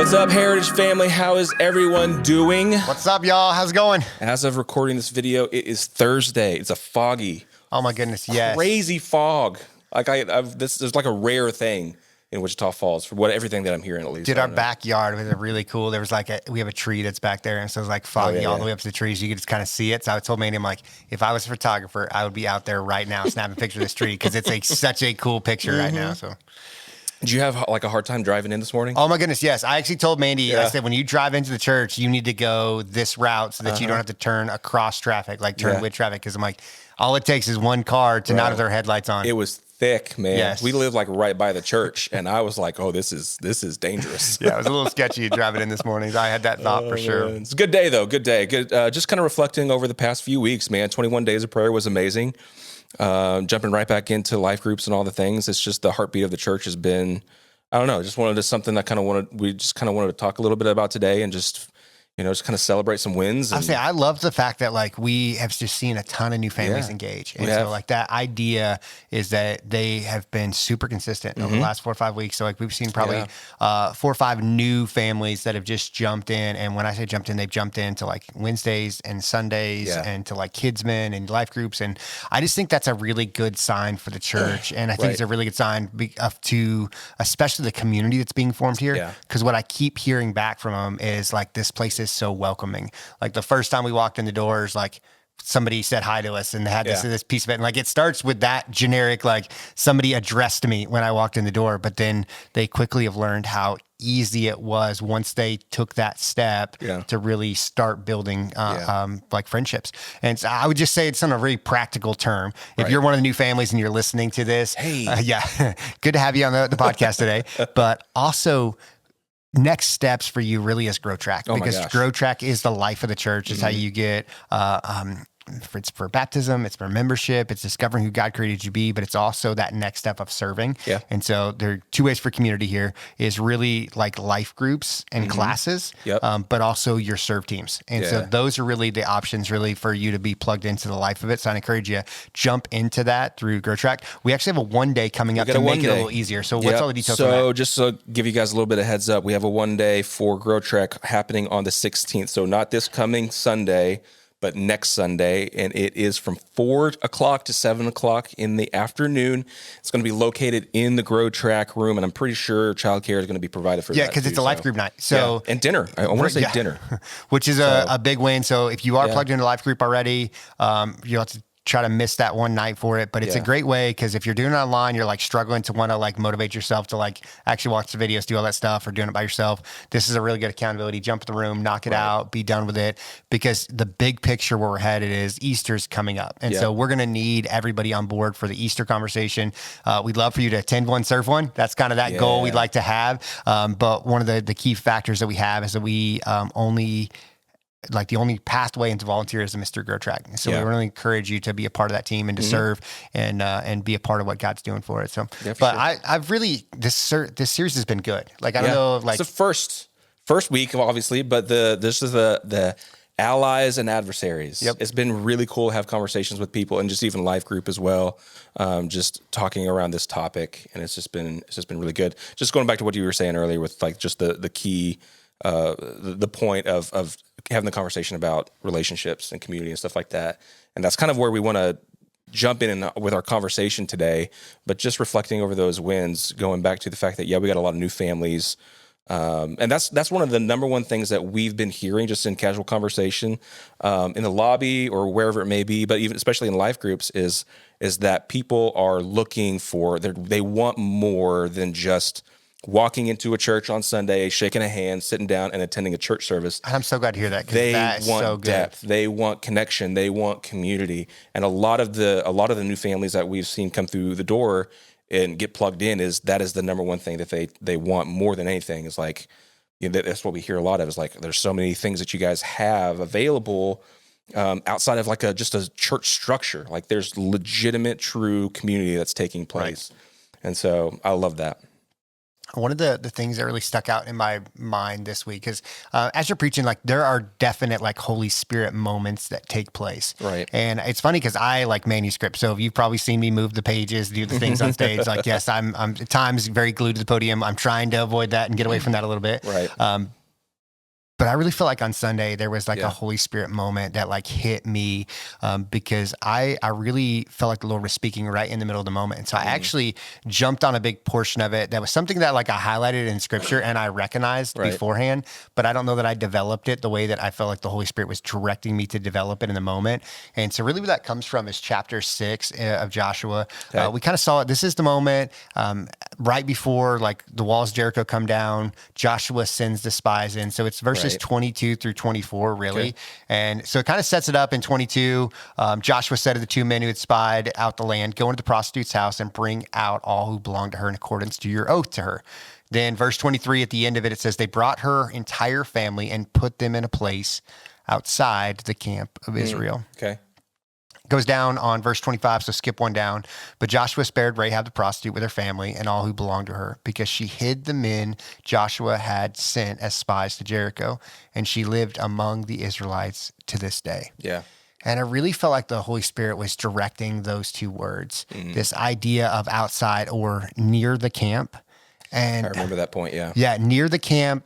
What's up, Heritage family? How is everyone doing? What's up, y'all? How's it going? As of recording this video, it is Thursday. It's a foggy, Oh my goodness, yes. crazy fog. Like there's like a rare thing in Wichita Falls for everything that I'm hearing at least. Dude, our backyard was really cool. There was we have a tree that's back there, and so it was like foggy all the way up to the trees. You could just kind of see it. So I told Mandy, I'm like, if I was a photographer, I would be out there right now snapping a picture of this tree because it's like such a cool picture right now. So. Did you have like a hard time driving in this morning? Oh my goodness, yes. I actually told Mandy, I said, when you drive into the church, you need to go this route so that you don't have to turn across traffic, like turn with traffic. Because I'm like, all it takes is one car to not have their headlights on. It was thick, man. Yes. We live like right by the church, and I was like, oh, this is dangerous. Yeah, it was a little sketchy driving in this morning. I had that thought for sure. Man. It's a good day, though. Good day. Good. Just kind of reflecting over the past few weeks, man. 21 days of prayer was amazing. Jumping right back into life groups and all the things. It's just the heartbeat of the church has been, I don't know, just wanted to something that we just kind of wanted to talk a little bit about today and just kind of celebrate some wins. I love the fact that like we have just seen a ton of new families engage. And so like that idea is that they have been super consistent over the last 4 or 5 weeks. So like we've seen probably 4 or 5 new families that have just jumped in. And when I say jumped in, they've jumped into like Wednesdays and Sundays and to like kidsmen and life groups. And I just think that's a really good sign for the church. And I think it's a really good sign to especially the community that's being formed here. Because what I keep hearing back from them is like, this place is so welcoming. Like the first time we walked in the doors, like somebody said hi to us and they had this piece of it. And like, it starts with that generic, like somebody addressed me when I walked in the door, but then they quickly have learned how easy it was once they took that step to really start building like friendships. And so I would just say it's on a very practical term. If you're one of the new families and you're listening to this, good to have you on the podcast today, but also next steps for you really is Grow Track, because Grow Track is the life of the church. It's how you get, it's for baptism, it's for membership, it's discovering who God created you to be, but it's also that next step of serving. And so there are 2 ways for community here is really like life groups and classes, but also your serve teams. And so those are really the options really for you to be plugged into the life of it. So I encourage you jump into that through Grow Track. We actually have a 1 day coming up to make it a little easier. So what's all the details on that? So just to give you guys a little bit of heads up, we have a 1 day for Grow Track happening on the 16th. So not this coming Sunday, but next Sunday, and it is from 4 o'clock to 7 o'clock in the afternoon. It's going to be located in the Grow Track room, and I'm pretty sure childcare is going to be provided for that. Yeah, because it's a life group night. So and dinner. I want to say dinner. Which is a big win. So if you are plugged into a life group already, you'll have to try to miss that one night for it, but it's a great way, because if you're doing it online, you're like struggling to want to like motivate yourself to like actually watch the videos, do all that stuff, or doing it by yourself. This is a really good accountability. Jump in the room, knock it out, be done with it, because the big picture where we're headed is Easter's coming up. And so we're going to need everybody on board for the Easter conversation. We'd love for you to attend one, serve one. That's kind of that goal we'd like to have. But one of the key factors that we have is that we the only pathway into volunteerism is through Grow Track. So we really encourage you to be a part of that team and to serve and be a part of what God's doing for it. So, I've really, this series has been good. Like, I don't know, like it's the first week, obviously, but this is the allies and adversaries. It's been really cool to have conversations with people, and just even life group as well. Just talking around this topic, and it's just been really good. Just going back to what you were saying earlier with like just the key, the point of having the conversation about relationships and community and stuff like that. And that's kind of where we want to jump in with our conversation today, but just reflecting over those wins, going back to the fact that, we got a lot of new families. And that's one of the number one things that we've been hearing just in casual conversation, in the lobby or wherever it may be, but even especially in life groups is that people are looking for, they want more than just walking into a church on Sunday, shaking a hand, sitting down, and attending a church service. I'm so glad to hear that. They want depth. They want connection. They want community. And a lot of the new families that we've seen come through the door and get plugged in that is the number one thing that they want more than anything. Is like, that's what we hear a lot of. Is like, there's so many things that you guys have available outside of like just a church structure. Like, there's legitimate, true community that's taking place. And so I love that. one of the things that really stuck out in my mind this week is as you're preaching, like there are definite like Holy Spirit moments that take place. Right. And it's funny because I like manuscript. So you've probably seen me move the pages, do the things on stage. Like, yes, I'm at times very glued to the podium. I'm trying to avoid that and get away from that a little bit. Right. But I really feel like on Sunday, there was like a Holy Spirit moment that like hit me because I really felt like the Lord was speaking right in the middle of the moment. And so I actually jumped on a big portion of it. That was something that like I highlighted in scripture and I recognized beforehand, but I don't know that I developed it the way that I felt like the Holy Spirit was directing me to develop it in the moment. And so really where that comes from is chapter 6 of Joshua. Okay. We kind of saw it. This is the moment right before like the walls of Jericho come down, Joshua sends the spies in. So it's verses 22 through 24, really. Okay. And so it kind of sets it up in 22. Joshua said to the 2 men who had spied out the land, go into the prostitute's house and bring out all who belong to her in accordance to your oath to her. Then verse 23, at the end of it, it says, they brought her entire family and put them in a place outside the camp of Israel. Okay. Goes down on verse 25, so skip one down. But Joshua spared Rahab the prostitute with her family and all who belonged to her, because she hid the men Joshua had sent as spies to Jericho, and she lived among the Israelites to this day. Yeah. And I really felt like the Holy Spirit was directing those two words, this idea of outside or near the camp. And I remember that point, yeah. Yeah, near the camp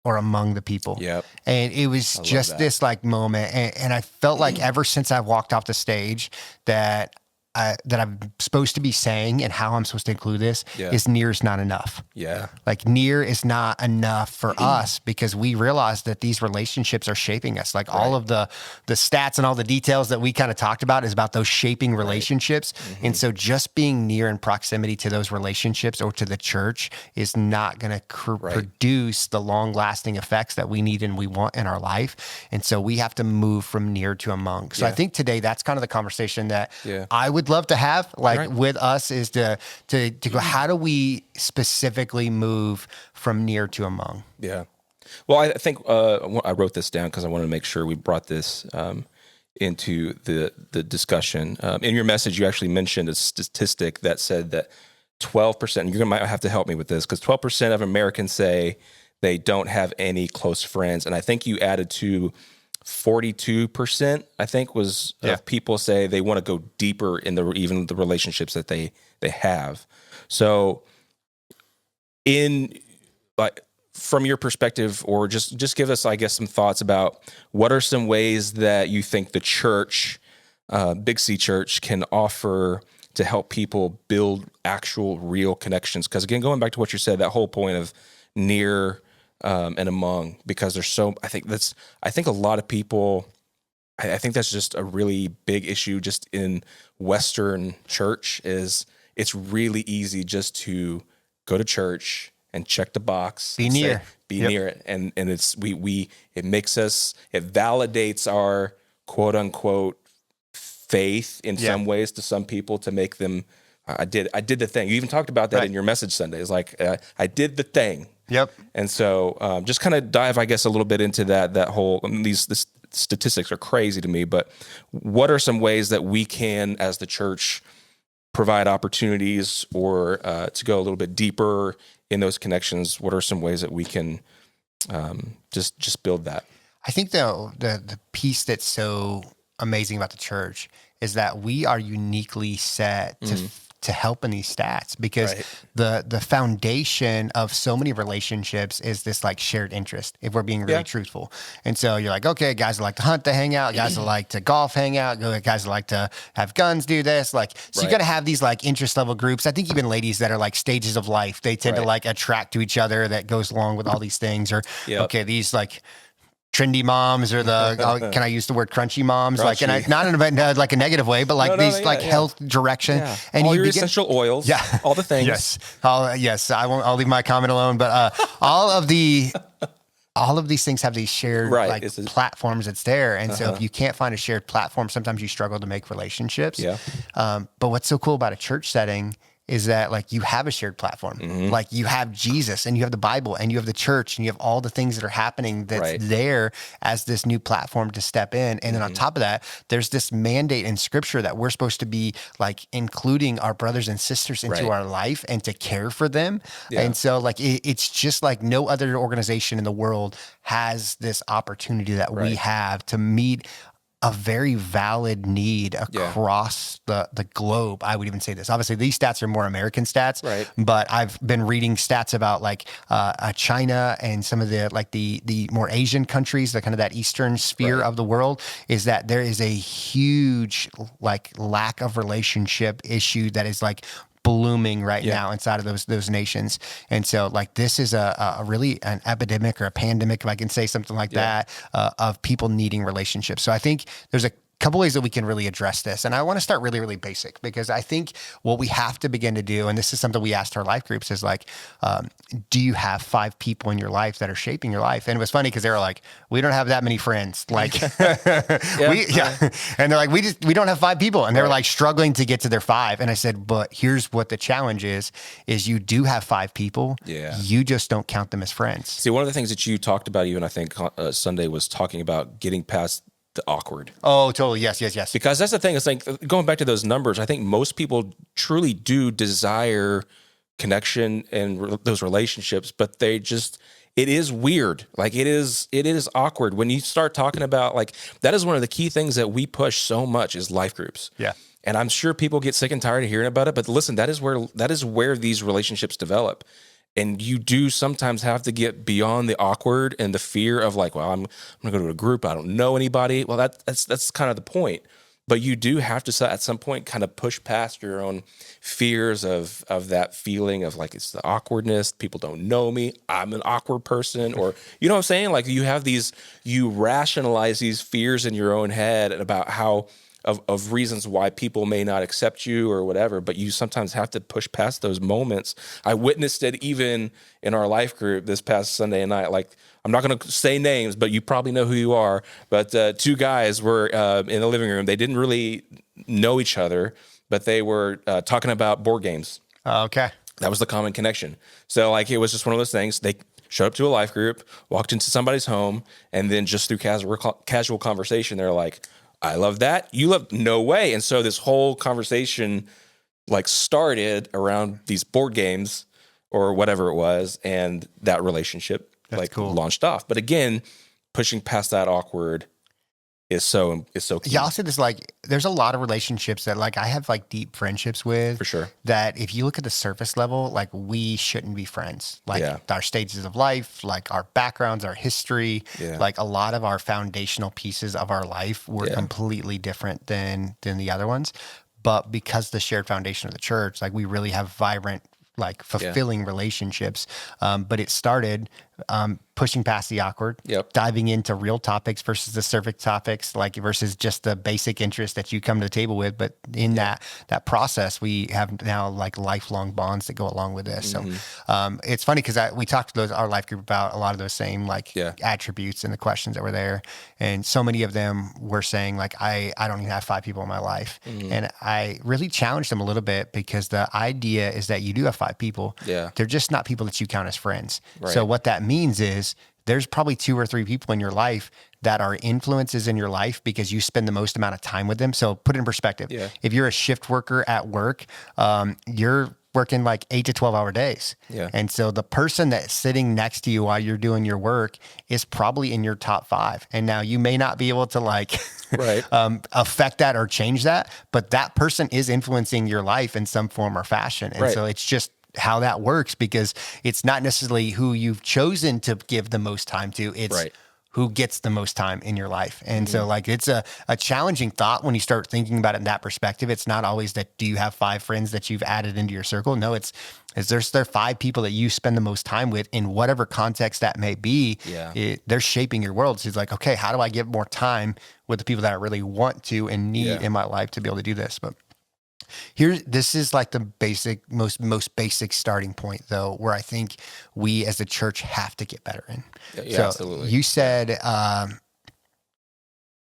or among the people. Yep. And it was just this like moment. And I felt like ever since I walked off the stage that I'm supposed to be saying and how I'm supposed to include this is near is not enough. Yeah. Like near is not enough for us because we realize that these relationships are shaping us. Like all of the stats and all the details that we kind of talked about is about those shaping relationships. And so just being near in proximity to those relationships or to the church is not going to produce the long lasting effects that we need and we want in our life. And so we have to move from near to among. So I think today that's kind of the conversation that I would love to have with us is to go, how do we specifically move from near to among? Yeah. Well, I think I wrote this down because I wanted to make sure we brought this into the discussion. In your message, you actually mentioned a statistic that said that 12%, you might have to help me with this, because 12% of Americans say they don't have any close friends. And I think you added to 42%, I think, was of people say they want to go deeper in even the relationships that they have. So from your perspective, or just give us, I guess, some thoughts about what are some ways that you think the church, Big C Church, can offer to help people build actual real connections. Because again, going back to what you said, that whole point of near and among, because there's I think a lot of people, I think that's just a really big issue just in Western church, is it's really easy just to go to church and check the box, be near it. And it's, it makes us, it validates our quote unquote faith in some ways to some people, to make them, I did the thing. You even talked about that in your message Sunday. It's like, I did the thing. Yep. And so just kind of dive, I guess, a little bit into that whole, these statistics are crazy to me, but what are some ways that we can, as the church, provide opportunities or to go a little bit deeper in those connections? What are some ways that we can just build that? I think the piece that's so amazing about the church is that we are uniquely set to help in these stats, because the foundation of so many relationships is this like shared interest, if we're being really truthful. And so you're like, okay, guys that like to hunt, to hang out, guys that like to golf, hang out, guys that like to have guns, do this. Like, so you got to have these like interest level groups. I think even ladies that are like stages of life, they tend to like attract to each other, that goes along with all these things. Or, okay, these like trendy moms, or the can I use the word crunchy moms? Crunchy. Like, and I, not in like a negative way, but like health direction, and all your essential oils, all the things. Yes, I'll leave my comment alone. But all of these things have these shared like platforms that's there, and so if you can't find a shared platform, sometimes you struggle to make relationships. But what's so cool about a church setting is that like you have a shared platform, like you have Jesus and you have the Bible and you have the church and you have all the things that are happening that's there as this new platform to step in. And then on top of that, there's this mandate in scripture that we're supposed to be like including our brothers and sisters into our life and to care for them. And so like, it's just like no other organization in the world has this opportunity that we have to meet a very valid need across the globe. I would even say this. Obviously, these stats are more American stats, but I've been reading stats about like China and some of the like the more Asian countries, the kind of that Eastern sphere of the world, is that there is a huge like lack of relationship issue that is like blooming right now inside of those nations. And so like this is a really an epidemic or a pandemic, if I can say something like that, of people needing relationships. So I think there's a couple ways that we can really address this. And I want to start really, really basic, because I think what we have to begin to do, and this is something we asked our life groups, is like, do you have 5 people in your life that are shaping your life? And it was funny because they were like, we don't have that many friends. Like, and they're like, we don't have 5 people. And they were like struggling to get to their 5. And I said, but here's what the challenge is you do have 5 people. Yeah. You just don't count them as friends. See, one of the things that you talked about, even I think Sunday, was talking about getting past the awkward. Oh, totally. Yes. Because that's the thing. It's like going back to those numbers. I think most people truly do desire connection and those relationships, but they just, it is weird. Like it is awkward when you start talking about like, that is one of the key things that we push so much is life groups. Yeah. And I'm sure people get sick and tired of hearing about it, but listen, that is where these relationships develop. And you do sometimes have to get beyond the awkward and the fear of like, well, I'm going to go to a group. I don't know anybody. Well, that's kind of the point. But you do have to at some point kind of push past your own fears of that feeling of like, it's the awkwardness. People don't know me. I'm an awkward person. Or, you know what I'm saying? Like you rationalize these fears in your own head about how, of reasons why people may not accept you or whatever, but you sometimes have to push past those moments. I witnessed it even in our life group this past Sunday night. Like, I'm not going to say names, but you probably know who you are. But 2 guys were in the living room. They didn't really know each other, but they were talking about board games. Okay. That was the common connection. So like, it was just one of those things. They showed up to a life group, walked into somebody's home, and then just through casual conversation, they're like, I love that. You love, no way. And so this whole conversation like started around these board games or whatever it was. And that relationship launched off. But again, pushing past that awkward is so key. Yeah, I'll say this, like, there's a lot of relationships that like I have like deep friendships with. For sure. That if you look at the surface level, like we shouldn't be friends. Like our stages of life, like our backgrounds, our history, like a lot of our foundational pieces of our life were completely different than the other ones. But because the shared foundation of the church, like we really have vibrant, like fulfilling relationships. But it started pushing past the awkward, diving into real topics versus the surface topics, like versus just the basic interest that you come to the table with. But in that process, we have now like lifelong bonds that go along with this. So it's funny because we talked to our life group about a lot of those same like attributes and the questions that were there. And so many of them were saying like, I don't even have 5 people in my life. And I really challenged them a little bit because the idea is that you do have 5 people. They're just not people that you count as friends. So what that means is there's probably 2 or 3 people in your life that are influences in your life because you spend the most amount of time with them. So put it in perspective. If you're a shift worker at work, you're working like 8 to 12 hour days. And so the person that's sitting next to you while you're doing your work is probably in your top 5. And now you may not be able to like affect that or change that, but that person is influencing your life in some form or fashion. And so it's just how that works, because it's not necessarily who you've chosen to give the most time to. It's who gets the most time in your life. And so like, it's a challenging thought when you start thinking about it in that perspective. It's not always that, do you have 5 friends that you've added into your circle? No, is there 5 people that you spend the most time with in whatever context that may be. They're shaping your world. So it's like, okay, how do I get more time with the people that I really want to and need in my life to be able to do this? But this is like the basic, most basic starting point though, where I think we as a church have to get better in. So absolutely. You said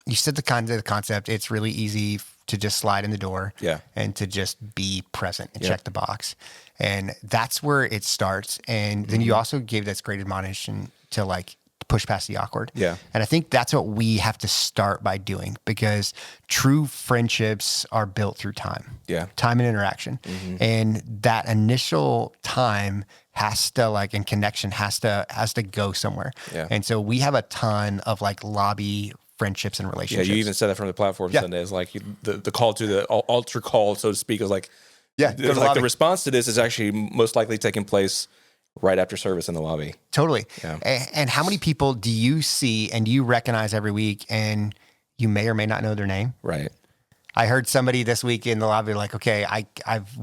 the concept, it's really easy to just slide in the door and to just be present and check the box. And that's where it starts. And then you also gave this great admonition to like push past the awkward. Yeah. And I think that's what we have to start by doing, because true friendships are built through time. Yeah. Time and interaction. And that initial time has to like, and connection has to go somewhere. Yeah. And so we have a ton of like lobby friendships and relationships. Yeah, you even said that from the platform Sunday. It's like the call to the altar call, so to speak, is like, like the response to this is actually most likely taking place right after service in the lobby. Totally. Yeah. And how many people do you see and you recognize every week and you may or may not know their name? Right. I heard somebody this week in the lobby like, okay,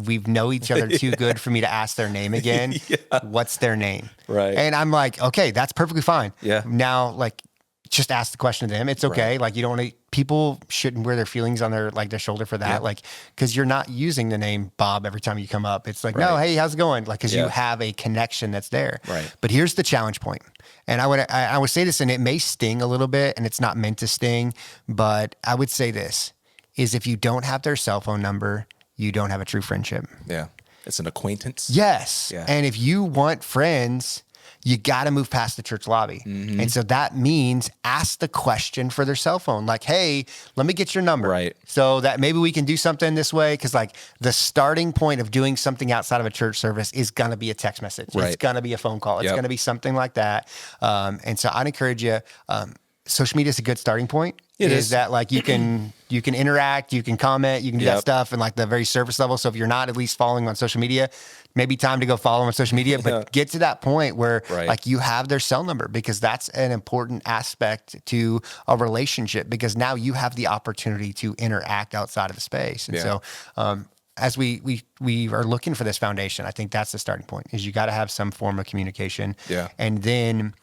we've know each other too good for me to ask their name again. What's their name? Right. And I'm like, okay, that's perfectly fine. Yeah. Now, like, just ask the question to them. It's okay. Right. Like, you don't want to, people shouldn't wear their feelings on their shoulder for that. Like, cause you're not using the name Bob every time you come up. It's like, no, hey, how's it going? Like, cause you have a connection that's there. Right. But here's the challenge point. And I would say this, and it may sting a little bit and it's not meant to sting, but I would say this is if you don't have their cell phone number, you don't have a true friendship. Yeah. It's an acquaintance. Yes. Yeah. And if you want friends, you got to move past the church lobby. And so that means ask the question for their cell phone. Like, hey, let me get your number. Right. So that maybe we can do something this way. Cause like the starting point of doing something outside of a church service is going to be a text message. Right. It's going to be a phone call. It's going to be something like that. And so I'd encourage you, social media is a good starting point. It is that like you can interact, you can comment, you can do that stuff and like the very surface level. So if you're not at least following on social media, maybe time to go follow on social media, but get to that point where like you have their cell number, because that's an important aspect to a relationship, because now you have the opportunity to interact outside of the space. And so, as we are looking for this foundation, I think that's the starting point, is you got to have some form of communication. Yeah. And then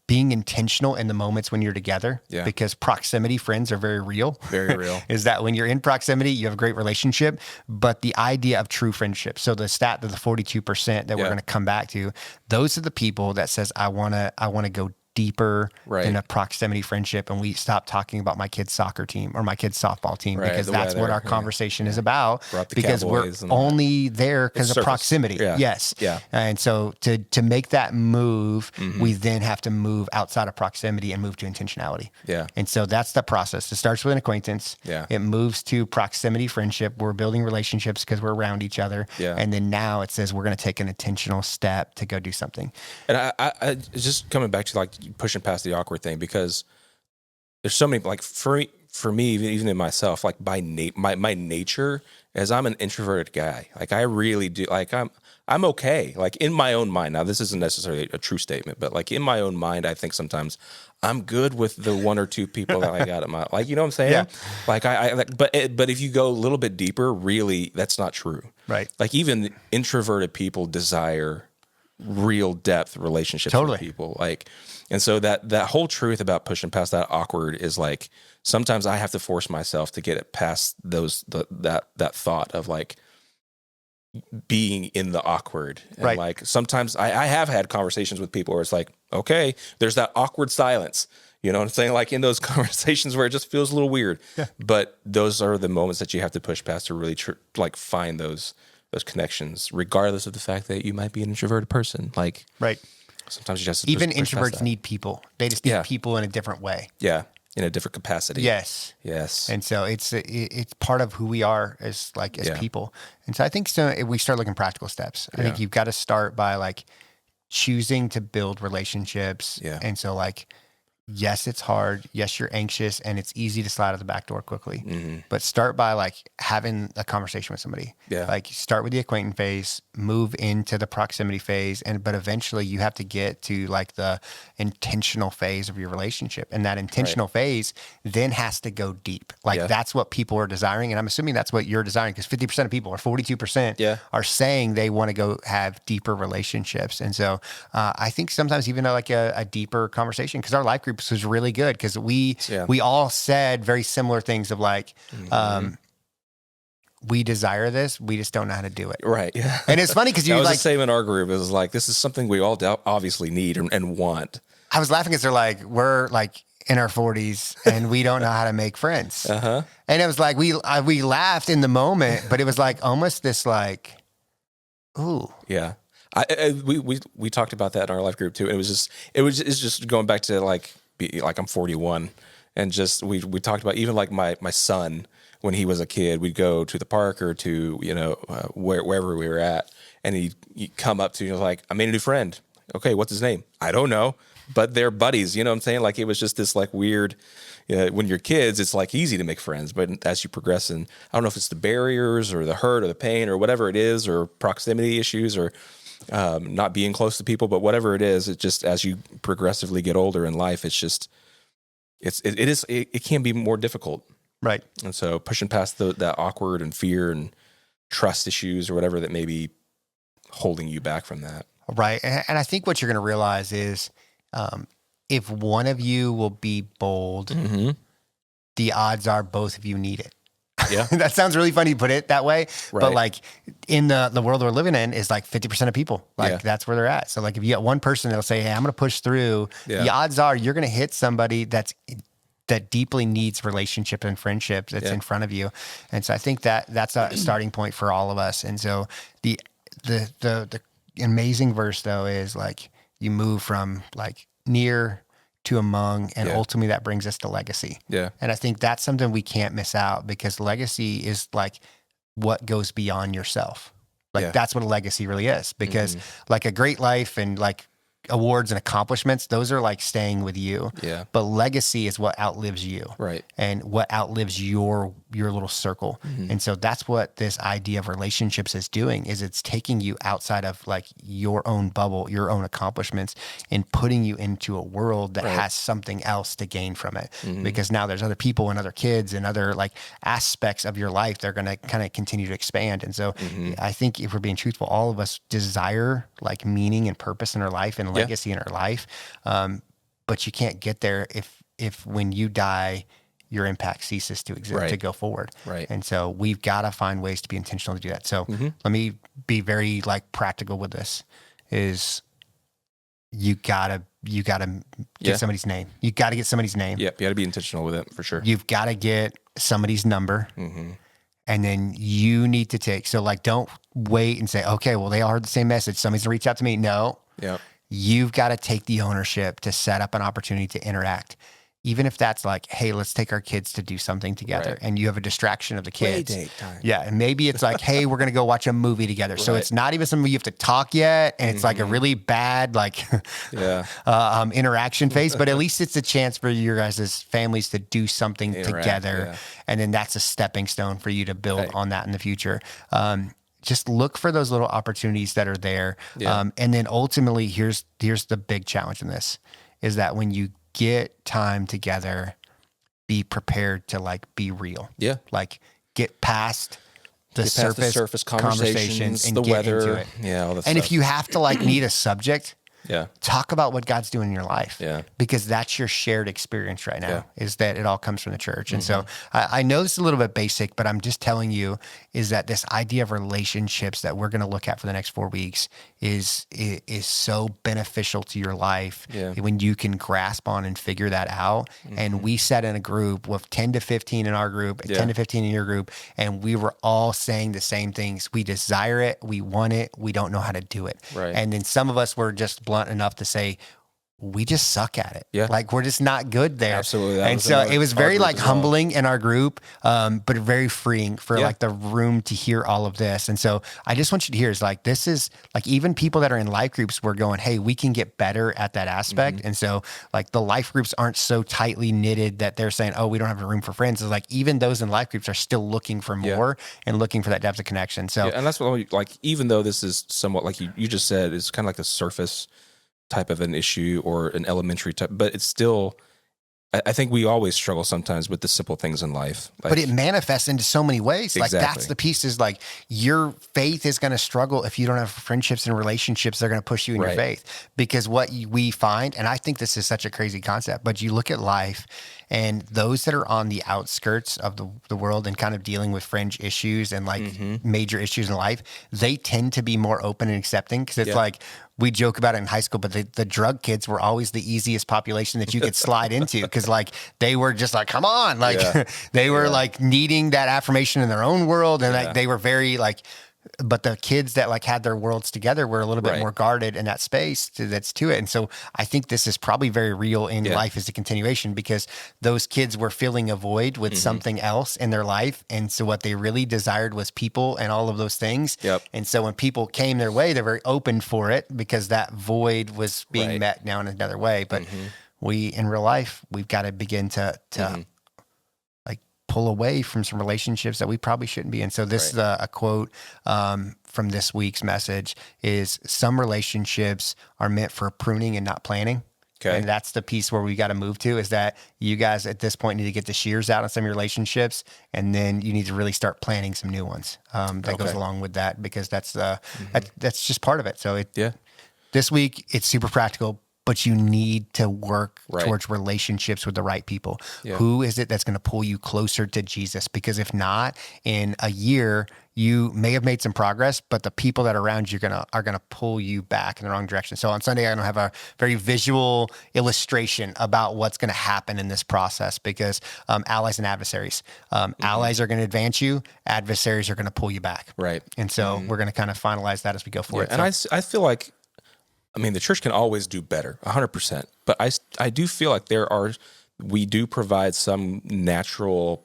being intentional in the moments when you're together, because proximity friends are very real. Very real. Is that when you're in proximity, you have a great relationship, but the idea of true friendship. So the stat that the 42% that we're going to come back to, those are the people that says, I want to go deeper in a proximity friendship. And we stop talking about my kid's soccer team or my kid's softball team, because that's what our conversation is about, because we're only there because of proximity. Yes. Yeah. And so to make that move, we then have to move outside of proximity and move to intentionality. Yeah. And so that's the process. It starts with an acquaintance. Yeah. It moves to proximity friendship. We're building relationships because we're around each other. Yeah. And then now it says we're going to take an intentional step to go do something. And I just coming back to like pushing past the awkward thing, because there's so many, like for me, even in myself, like by my nature, as I'm an introverted guy, like I really do, like I'm okay, like in my own mind. Now this isn't necessarily a true statement, but like in my own mind, I think sometimes I'm good with the one or two people that I got at my, like, you know what I'm saying? Yeah. Like but if you go a little bit deeper, really, that's not true. Right. Like even introverted people desire real depth relationships with people. Like, and so that whole truth about pushing past that awkward is like, sometimes I have to force myself to get it past that thought of like being in the awkward. And like, sometimes I have had conversations with people where it's like, okay, there's that awkward silence. You know what I'm saying? Like in those conversations where it just feels a little weird, but those are the moments that you have to push past to really like find those connections, regardless of the fact that you might be an introverted person. Like, sometimes you just even introverts need people. They just need people in a different way. Yeah, in a different capacity. Yes. And so it's part of who we are as people. And so I think if we start looking practical steps. I think you've got to start by like choosing to build relationships. Yeah. And so like, yes, it's hard. Yes, you're anxious, and it's easy to slide out the back door quickly. But start by like having a conversation with somebody. Yeah. Like start with the acquaintance phase, move into the proximity phase, but eventually you have to get to like the intentional phase of your relationship. And that intentional phase then has to go deep. Like that's what people are desiring. And I'm assuming that's what you're desiring, because 50% of people or 42% are saying they want to go have deeper relationships. And so I think sometimes even like a deeper conversation, because our life group was really good, because we all said very similar things of like, we desire this, we just don't know how to do it. Right. Yeah. And it's funny because you was like the same in our group. It was like, this is something we all obviously need and want. I was laughing because they're like, we're like, in our 40s and we don't know how to make friends. And it was like, we laughed in the moment, but it was like almost this like, ooh. Yeah. We talked about that in our life group too. It's just going back to like I'm 41 and just, we talked about even like my son, when he was a kid, we'd go to the park or to, wherever we were at, and he'd come up to you like, I made a new friend. Okay, what's his name? I don't know, but they're buddies. You know what I'm saying? Like it was just this like weird, when you're kids, it's like easy to make friends, but as you progress, and I don't know if it's the barriers or the hurt or the pain or whatever it is, or proximity issues or not being close to people, but whatever it is, it just, as you progressively get older in life, it's just, it can be more difficult. Right. And so pushing past that awkward and fear and trust issues or whatever that may be holding you back from that. Right. And I think what you're going to realize is if one of you will be bold, the odds are both of you need it. Yeah. That sounds really funny to put it that way. Right. But like in the world we're living in is like 50% of people. Like that's where they're at. So like if you got one person that'll say, hey, I'm going to push through, the odds are you're going to hit somebody that deeply needs relationship and friendship that's in front of you. And so I think that's a starting point for all of us. And so the amazing verse though is like you move from like near to among, and ultimately that brings us to legacy. Yeah. And I think that's something we can't miss out, because legacy is like what goes beyond yourself. Like that's what a legacy really is, because like a great life and like awards and accomplishments, those are like staying with you. Yeah. But legacy is what outlives you. Right. And what outlives your little circle. And so that's what this idea of relationships is doing, is it's taking you outside of like your own bubble, your own accomplishments, and putting you into a world that has something else to gain from it. Because now there's other people and other kids and other like aspects of your life that are going to kind of continue to expand. And so I think if we're being truthful, all of us desire like meaning and purpose in our life and legacy in our life. But you can't get there if when you die, your impact ceases to exist, to go forward. Right. And so we've got to find ways to be intentional to do that. So let me be very like practical with this, is you gotta get somebody's name. You got to get somebody's name. Yep. You got to be intentional with it for sure. You've got to get somebody's number. And then you need to take, so like, don't wait and say, okay, well, they all heard the same message, somebody's gonna reach out to me. No. Yeah. You've got to take the ownership to set up an opportunity to interact. Even if that's like, hey, let's take our kids to do something together, and you have a distraction of the kids. Play date time. Yeah. And maybe it's like, hey, we're going to go watch a movie together. So it's not even something you have to talk yet. And it's like a really bad, like, interaction phase, but at least it's a chance for your guys' families to do something together. Yeah. And then that's a stepping stone for you to build on that in the future. Just look for those little opportunities that are there. Yeah. And then ultimately, here's the big challenge in this, is that when you get time together, be prepared to like be real. Yeah. Like get past the surface conversations and the weather. Into it. Yeah. All that stuff. If you have to like need a subject, talk about what God's doing in your life. Yeah. Because that's your shared experience right now, is that it all comes from the church. And so I know this is a little bit basic, but I'm just telling you is that this idea of relationships that we're going to look at for the next 4 weeks is so beneficial to your life when you can grasp on and figure that out. And we sat in a group with 10 to 15 in our group, 10 to 15 in your group, and we were all saying the same things. We desire it. We want it. We don't know how to do it. Right. And then some of us were just blunt enough to say, we just suck at it. Yeah. Like we're just not good there. Absolutely. And so it was very like humbling in our group, but very freeing for like the room to hear all of this. And so I just want you to hear is like, this is like, even people that are in life groups were going, hey, we can get better at that aspect. And so like the life groups aren't so tightly knitted that they're saying, oh, we don't have a room for friends. It's like, even those in life groups are still looking for more and looking for that depth of connection. So, and that's what, like, even though this is somewhat like you just said, it's kind of like the surface type of an issue or an elementary type, but it's still, I think we always struggle sometimes with the simple things in life. Like, but it manifests into so many ways. Exactly. Like that's the piece, is like your faith is going to struggle if you don't have friendships and relationships that are going to push you in your faith. Because what we find, and I think this is such a crazy concept, but you look at life And those that are on the outskirts of the world and kind of dealing with fringe issues and like major issues in life, they tend to be more open and accepting, because it's like, we joke about it in high school, but the drug kids were always the easiest population that you could slide into, because like they were just like, come on, like they were like needing that affirmation in their own world, and like they were very like. But the kids that like had their worlds together were a little bit more guarded in that space that's to it. And so I think this is probably very real in life as a continuation, because those kids were filling a void with something else in their life. And so what they really desired was people and all of those things. And so when people came their way, they're very open for it, because that void was being met now in another way. But we, in real life, we've got to begin to pull away from some relationships that we probably shouldn't be in. So this is a quote from this week's message is, some relationships are meant for pruning and not planning. Okay. And that's the piece where we got to move to, is that you guys at this point need to get the shears out on some of your relationships, and then you need to really start planning some new ones. That goes along with that, because that's that's just part of it. So this week it's super practical, but you need to work towards relationships with the right people. Who is it that's going to pull you closer to Jesus? Because if not, in a year, you may have made some progress, but the people that are around you are gonna pull you back in the wrong direction. So on Sunday, I'm gonna have a very visual illustration about what's gonna happen in this process, because allies and adversaries. Allies are gonna advance you, adversaries are gonna pull you back. Right. And so we're gonna kind of finalize that as we go forward. And I feel like, I mean, the church can always do better, 100%. But I do feel like we do provide some natural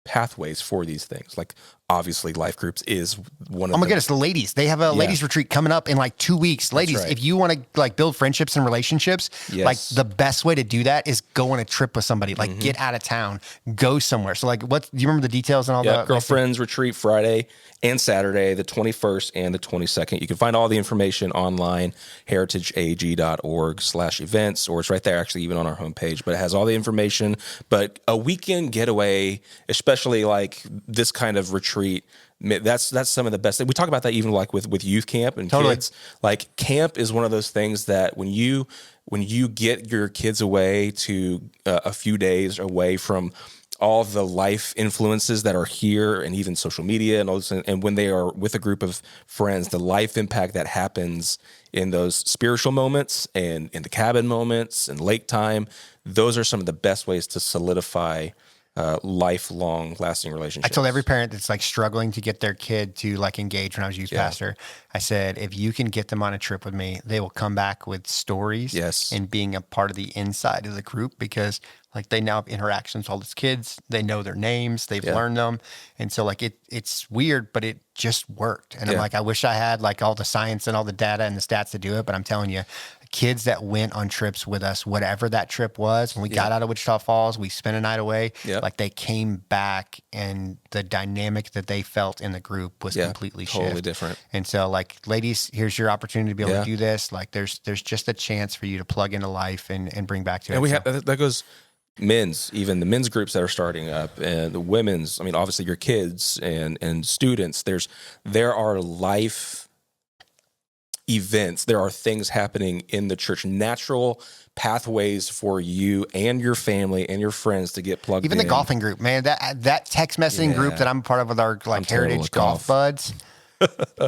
pathways for these things. Like, obviously, life groups is one of them. Oh my goodness, the ladies. They have a ladies retreat coming up in like 2 weeks. Ladies, if you want to like build friendships and relationships, like the best way to do that is go on a trip with somebody. Like get out of town, go somewhere. So like, do you remember the details and all that? Girlfriends retreat Friday and Saturday, the 21st and the 22nd. You can find all the information online, heritageag.org/events, or it's right there actually even on our homepage, but it has all the information. But a weekend getaway, especially like this kind of retreat, that's some of the best thing. We talk about that even like with youth camp and kids. Like camp is one of those things that when you get your kids away to a few days away from all the life influences that are here, and even social media and all this, and when they are with a group of friends, the life impact that happens in those spiritual moments and in the cabin moments and lake time, those are some of the best ways to solidify lifelong lasting relationships. I told every parent that's like struggling to get their kid to like engage when I was youth pastor, I said, if you can get them on a trip with me, they will come back with stories and being a part of the inside of the group, because like they now have interactions with all these kids. They know their names. They've learned them. And so like it's weird, but it just worked. And I'm like, I wish I had like all the science and all the data and the stats to do it. But I'm telling you, kids that went on trips with us, whatever that trip was, when we got out of Wichita Falls, we spent a night away, like they came back and the dynamic that they felt in the group was completely totally different. And so like, ladies, here's your opportunity to be able to do this. Like there's just a chance for you to plug into life and bring back to it. And we have, that goes even the men's groups that are starting up, and the women's, I mean, obviously your kids and students, there are life events. There are things happening in the church, natural pathways for you and your family and your friends to get plugged in. Even the golfing group, man, that text messaging group that I'm part of with our like Heritage Golf Buds,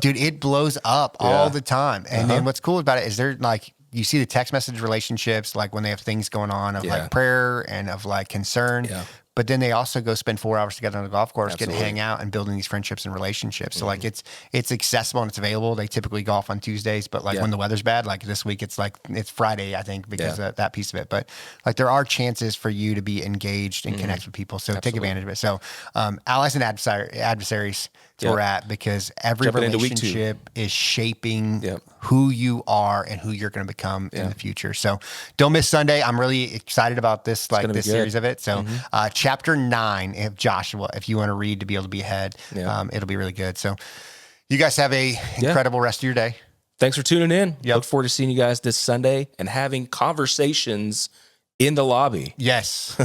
dude, it blows up all the time. And then what's cool about it is they're like, you see the text message relationships, like when they have things going on of like prayer and of like concern, but then they also go spend 4 hours together on the golf course, get to hang out and building these friendships and relationships. So like it's accessible and it's available. They typically golf on Tuesdays, but like when the weather's bad, like this week, it's Friday, I think, because of that piece of it. But like there are chances for you to be engaged and connect with people. So take advantage of it. So allies and adversaries, that's where we're at, because every relationship is shaping who you are and who you're going to become in the future. So don't miss Sunday. I'm really excited about this series of it. So chapter 9 of Joshua, if you want to read to be able to be ahead, it'll be really good. So you guys have a incredible rest of your day. Thanks for tuning in. Look forward to seeing you guys this Sunday and having conversations in the lobby. Yes.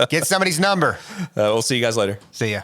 Get somebody's number. We'll see you guys later. See ya.